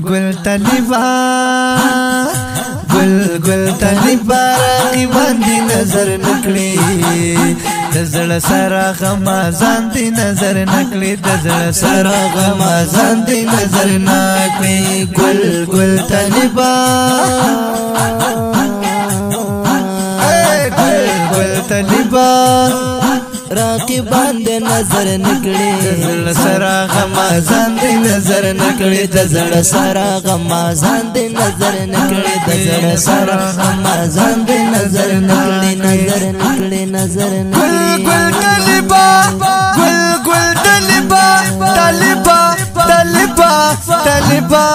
گل طالبا گل گل طالبا راقبان دی نظر نکړي دزړه سره غمازان دی نظر نکړي دزړه سره غمازان دی نظر نکړي گل گل طالبا گل گل طالبا راقبان دے نظر نکڑی دزړه سره غمازان دی نظر نکړي دزړه سره غمازان دے نظر نکڑی دزړه سره غمازان دے نظر نکڑی نظر نکڑی نظر نکڑی گل طالبا گل گل طالبا طالبا طالبا طالبا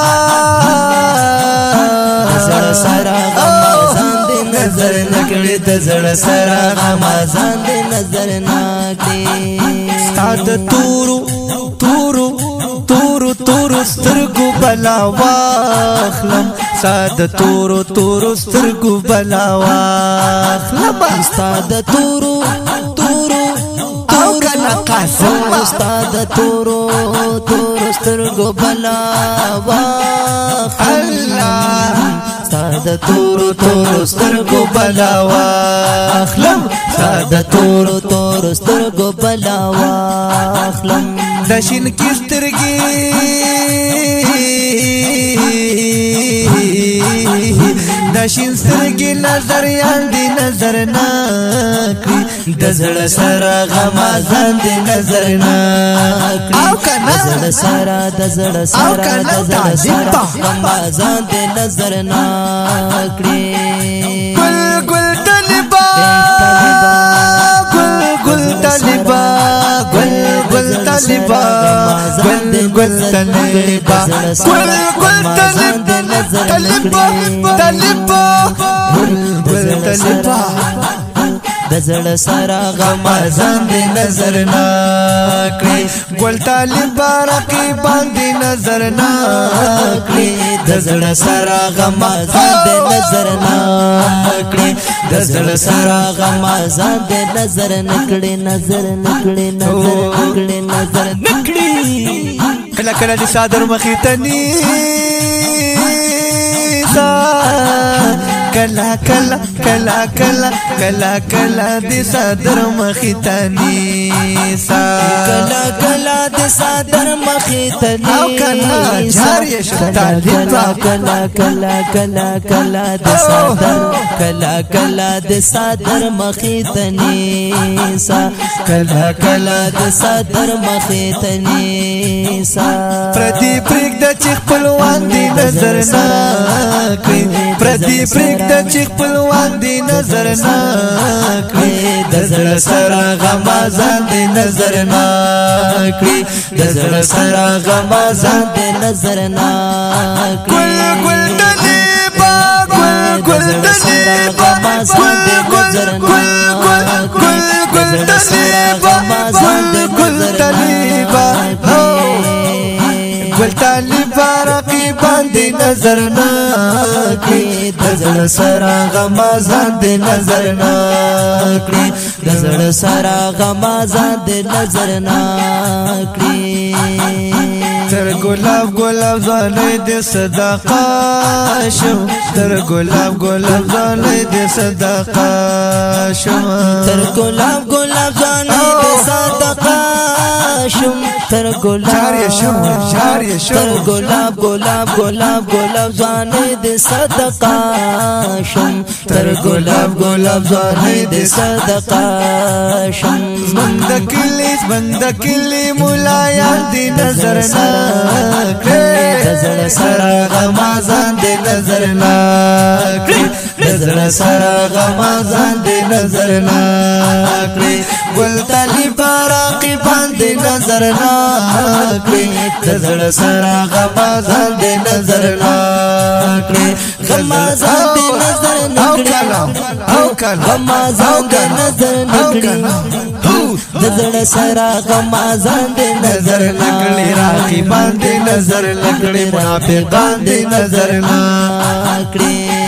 دزړه سره غمازان دے نظر نکڑی دزړه سره غمازان دے نظر نکړي ستاد تورو تورو تورو تورو سترګو بلا واخلم ستاد تورو تورو سترګو بلا واخلم استاد تورو تورو او کنا قاسم استاد تورو تورو سترګو بلا واخلم استاد تورو تورو سترګو بلا واخلم استاد تورو تورو سترګو بلا واخلم دشین کی سترګي دشین سترګي نظر یاندې نظر نکړي دزړه سره غمازان دې نظر نکړي دزړه سره دزړه سره دزړه سره غمازان دې نظر نکړي گل گل طالبا گل گل طالبا گل گل طالبا گل گل طالبا گل گل طالبا طالبا گل گل طالبا دزړه سره غمازان دې نظر نکړي گل طالبا رقیبان دې نظر نکړي دزړه سره غمازان دې نظر نکړي دزړه سره غمازان دې نظر نکړي نظر نکړي نظر نکړي نظر نکړي کله کله دې صادر مخې ته نیسا کلا کلا کلا کلا کلا کلا دې صادر مخې ته نیسا کلا کلا دې صادر مخې ته نیسا او کلا جار یې کلا کلا کلا کلا کلا دې صادر کلا کلا دې صادر مخې ته نیسا کلا کلا دې صادر مخې ته نیسا پردي پرېږده چې خپلوان دې نظر نکړي پردي پرېږده چې خپلوان دې نظر نکړي دزړه سره غمازان دې نظر نکړي دزړه سره غمازان دې نظر نکړي گل طالبا گل گل طالبا گل طالبا گل طالبا گل طالبا رقیبان دې نظر نکړي دزړه سره غمازان دې نظر نکړي دزړه سره غمازان دې نظر نکړي تر ګلاب ګلاب ځانې دې صدقه شو تر ګلاب ګلاب ځانې دې صدقه شو تر ګلاب ګلاب ځانې دې صدقه شم تر ګلاب تر ګلاب ګلاب ګلاب ګلاب ځانې دې صدقه شم تر ګلاب ګلاب ځانې دې صدقه شم بند کلی مولایان دې نظر نکړي دزړه سره غمازان دې نظر نکړي دزړه سره غمازان دې نظر نکړي گل طالبا راقبان دې نظر نکړي دزړه سره غمازان دې نظر نکړي غمازان دې نظر نکړي او کله غمازان دې نظر نکړي دزړه سره غمازان دې نظر نکړي راقبان دې نظر نکړي منافقان دې نظر نکړي